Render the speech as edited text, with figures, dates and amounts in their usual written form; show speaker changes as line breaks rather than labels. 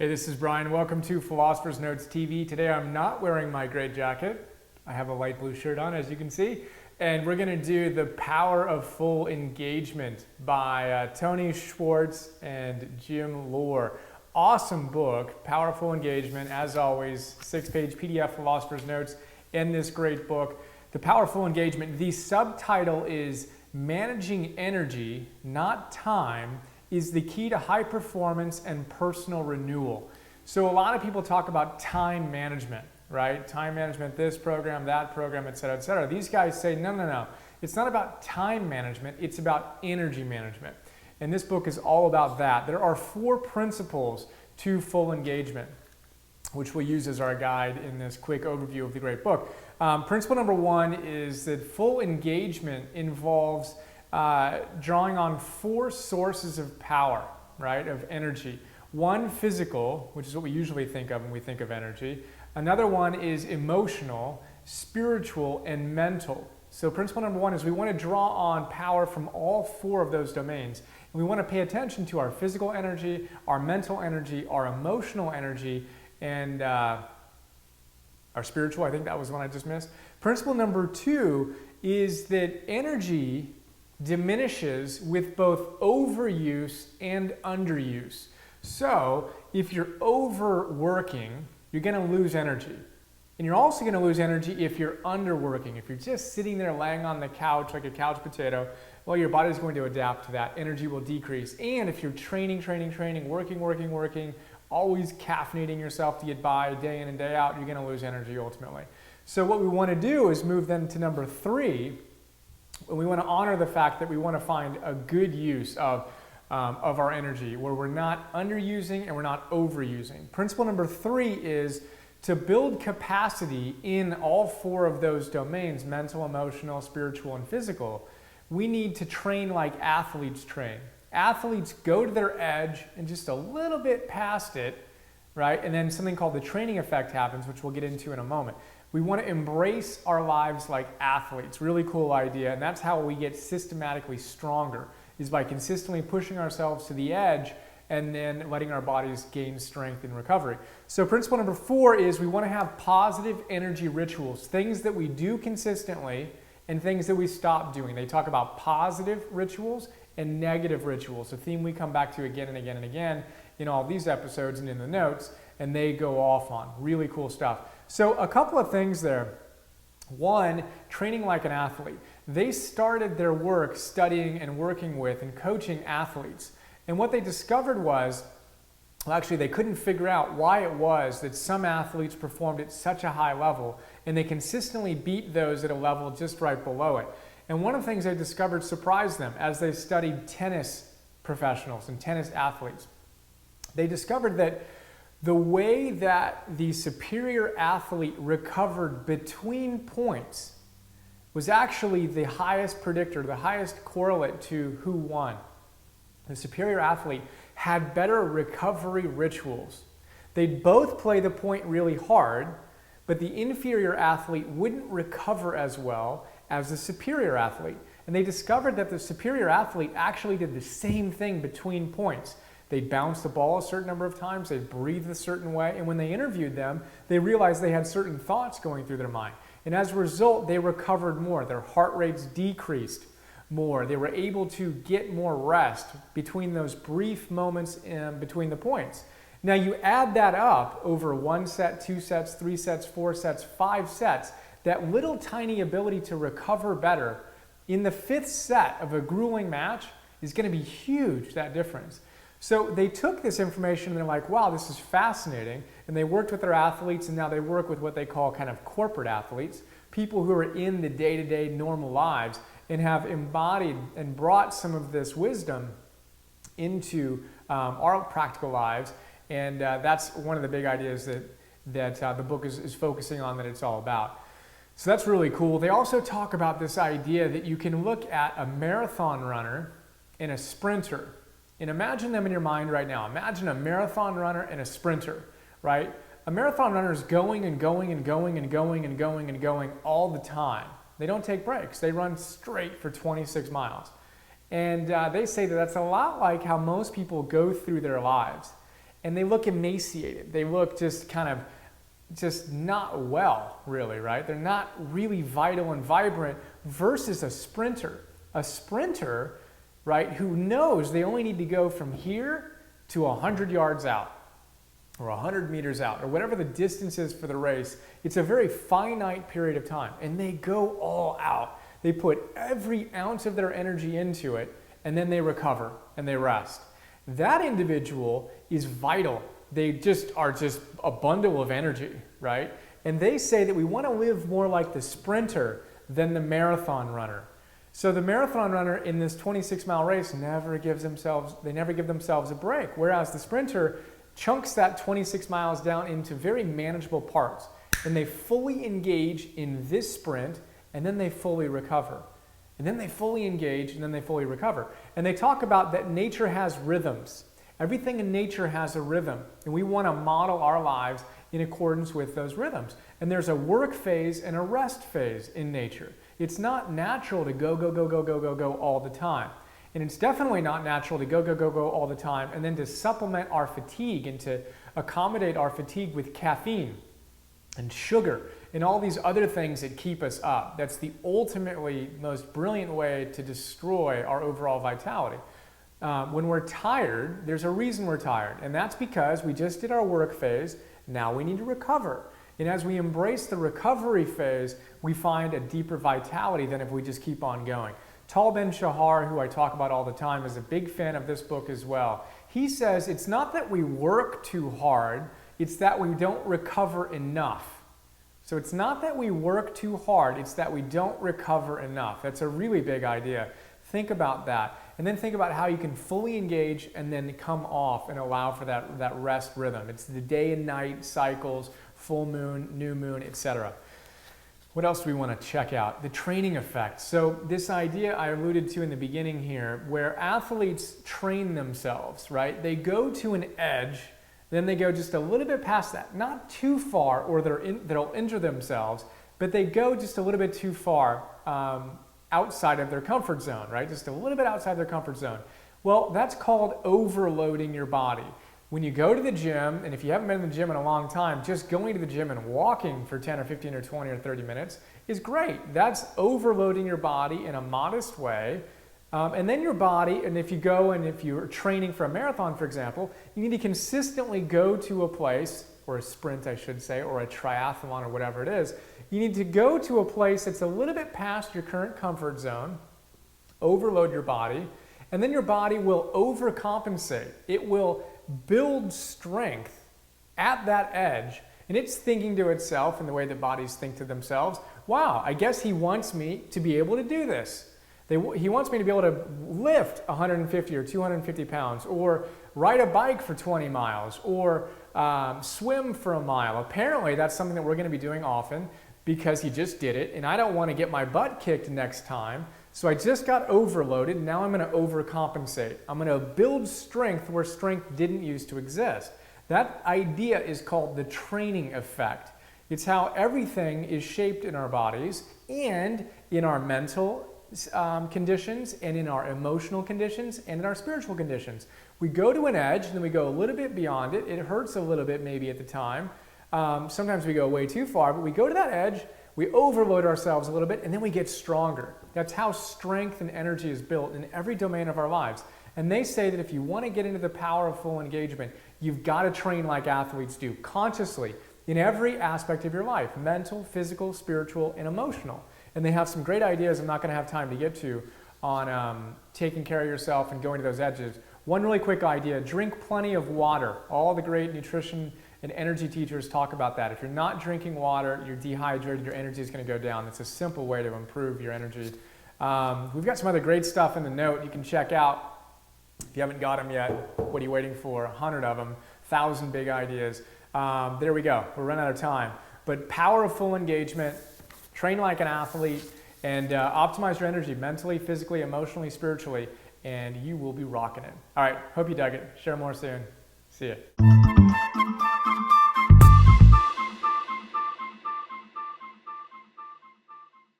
Hey, this is Brian. Welcome to Philosopher's Notes TV. Today I'm not wearing my gray jacket. I have a light blue shirt on, as you can see. And we're going to do The Power of Full Engagement by Tony Schwartz and Jim Loehr. Awesome book, Powerful Engagement. As always, 6-page PDF Philosopher's Notes in this great book. The Powerful Engagement. The subtitle is Managing Energy, Not Time, is the key to high performance and personal renewal. So a lot of people talk about time management, right? Time management, this program, that program, et cetera, et cetera. These guys say, no. It's not about time management, it's about energy management. And this book is all about that. There are 4 principles to full engagement, which we'll use as our guide in this quick overview of the great book. Principle number 1 is that full engagement involves drawing on 4 sources of power, right, of energy. One, physical, which is what we usually think of when we think of energy. Another one is emotional, spiritual, and mental. So principle number 1 is we want to draw on power from all 4 of those domains. And we want to pay attention to our physical energy, our mental energy, our emotional energy, and our spiritual. I think that was one I just missed. Principle number 2 is that energy diminishes with both overuse and underuse. So if you're overworking, you're going to lose energy. And you're also going to lose energy if you're underworking. If you're just sitting there laying on the couch like a couch potato, well, your body's going to adapt to that. Energy will decrease. And if you're training, working, always caffeinating yourself to get by day in and day out, you're going to lose energy ultimately. So what we want to do is move then to number 3. And we want to honor the fact that we want to find a good use of our energy where we're not underusing and we're not overusing. Principle number 3 is to build capacity in all 4 of those domains, mental, emotional, spiritual, and physical. We need to train like athletes train. Athletes go to their edge and just a little bit past it, right? And then something called the training effect happens, which we'll get into in a moment. We want to embrace our lives like athletes. Really cool idea. And that's how we get systematically stronger, is by consistently pushing ourselves to the edge and then letting our bodies gain strength in recovery. So principle number 4 is we want to have positive energy rituals, things that we do consistently and things that we stop doing. They talk about positive rituals and negative rituals, a theme we come back to again and again and again in all these episodes and in the notes, and they go off on. Really cool stuff. So a couple of things there. 1, training like an athlete. They started their work studying and working with and coaching athletes. And what they discovered was, well, actually they couldn't figure out why it was that some athletes performed at such a high level and they consistently beat those at a level just right below it. And one of the things they discovered surprised them as they studied tennis professionals and tennis athletes. They discovered that the way that the superior athlete recovered between points was actually the highest predictor, the highest correlate to who won. The superior athlete had better recovery rituals. They'd both play the point really hard, but the inferior athlete wouldn't recover as well as the superior athlete. And they discovered that the superior athlete actually did the same thing between points. They'd bounce the ball a certain number of times, they'd breathe a certain way, and when they interviewed them, they realized they had certain thoughts going through their mind. And as a result, they recovered more. Their heart rates decreased more. They were able to get more rest between those brief moments in between the points. Now you add that up over 1 set, 2 sets, 3 sets, 4 sets, 5 sets, that little tiny ability to recover better in the 5th set of a grueling match is going to be huge, that difference. So they took this information and they're like, wow, this is fascinating. And they worked with their athletes, and now they work with what they call kind of corporate athletes, people who are in the day-to-day normal lives and have embodied and brought some of this wisdom into our practical lives. And that's one of the big ideas that the book is focusing on, that it's all about. So that's really cool. They also talk about this idea that you can look at a marathon runner and a sprinter. And imagine them in your mind right now. Imagine a marathon runner and a sprinter, right? A marathon runner is going and going and going and going and going and going all the time. They don't take breaks. They run straight for 26 miles. And they say that that's a lot like how most people go through their lives. and they look emaciated. They look just kind of just not well, really, right? They're not really vital and vibrant versus a sprinter. A sprinter, right, who knows they only need to go from here to 100 yards out or 100 meters out or whatever the distance is for the race. It's a very finite period of time, and they go all out. They put every ounce of their energy into it, and then they recover and they rest. That individual is vital. They just are just a bundle of energy, right? And they say that we want to live more like the sprinter than the marathon runner. So the marathon runner in this 26-mile race never give themselves a break, whereas the sprinter chunks that 26 miles down into very manageable parts, and they fully engage in this sprint, and then they fully recover. And then they fully engage, and then they fully recover. And they talk about that nature has rhythms. Everything in nature has a rhythm, and we want to model our lives in accordance with those rhythms. And there's a work phase and a rest phase in nature. It's not natural to go all the time. And it's definitely not natural to go all the time and then to supplement our fatigue and to accommodate our fatigue with caffeine and sugar and all these other things that keep us up. That's the ultimately most brilliant way to destroy our overall vitality. When we're tired, there's a reason we're tired, and that's because we just did our work phase. Now we need to recover. And as we embrace the recovery phase, we find a deeper vitality than if we just keep on going. Tal Ben-Shahar, who I talk about all the time, is a big fan of this book as well. He says it's not that we work too hard, it's that we don't recover enough. So it's not that we work too hard, it's that we don't recover enough. That's a really big idea. Think about that. And then think about how you can fully engage and then come off and allow for that rest rhythm. It's the day and night cycles, full moon, new moon, etc. What else do we want to check out? The training effect. So this idea I alluded to in the beginning here, where athletes train themselves, right? They go to an edge, then they go just a little bit past that. Not too far or they'll injure themselves, but they go just a little bit too far outside of their comfort zone, right? Just a little bit outside their comfort zone. Well, that's called overloading your body. When you go to the gym, and if you haven't been in the gym in a long time, just going to the gym and walking for 10 or 15 or 20 or 30 minutes is great. That's overloading your body in a modest way. And then your body, and if you go and if you're training for a marathon, for example, you need to consistently go to a place, or a sprint, I should say, or a triathlon or whatever it is. You need to go to a place that's a little bit past your current comfort zone, overload your body, and then your body will overcompensate. It will build strength at that edge, and it's thinking to itself in the way that bodies think to themselves, wow, I guess he wants me to be able to do this. He wants me to be able to lift 150 or 250 pounds, or ride a bike for 20 miles, or swim for a mile. Apparently, that's something that we're going to be doing often because he just did it, and I don't want to get my butt kicked next time. So I just got overloaded, and now I'm going to overcompensate. I'm going to build strength where strength didn't used to exist. That idea is called the training effect. It's how everything is shaped in our bodies and in our mental conditions and in our emotional conditions and in our spiritual conditions. We go to an edge and then we go a little bit beyond it. It hurts a little bit maybe at the time. Sometimes we go way too far, but we go to that edge, we overload ourselves a little bit, and then we get stronger. That's how strength and energy is built in every domain of our lives. And they say that if you want to get into the power of full engagement, you've got to train like athletes do, consciously, in every aspect of your life, mental, physical, spiritual, and emotional. And they have some great ideas I'm not going to have time to get to on taking care of yourself and going to those edges. One really quick idea, drink plenty of water. All the great nutrition and energy teachers talk about that. If you're not drinking water, you're dehydrated, your energy is going to go down. It's a simple way to improve your energy. We've got some other great stuff in the note you can check out. If you haven't got them yet, what are you waiting for? 100 of them, 1,000 big ideas. There we go. We're running out of time. But power of full engagement, train like an athlete, and optimize your energy mentally, physically, emotionally, spiritually, and you will be rocking it. All right, hope you dug it. Share more soon. See ya.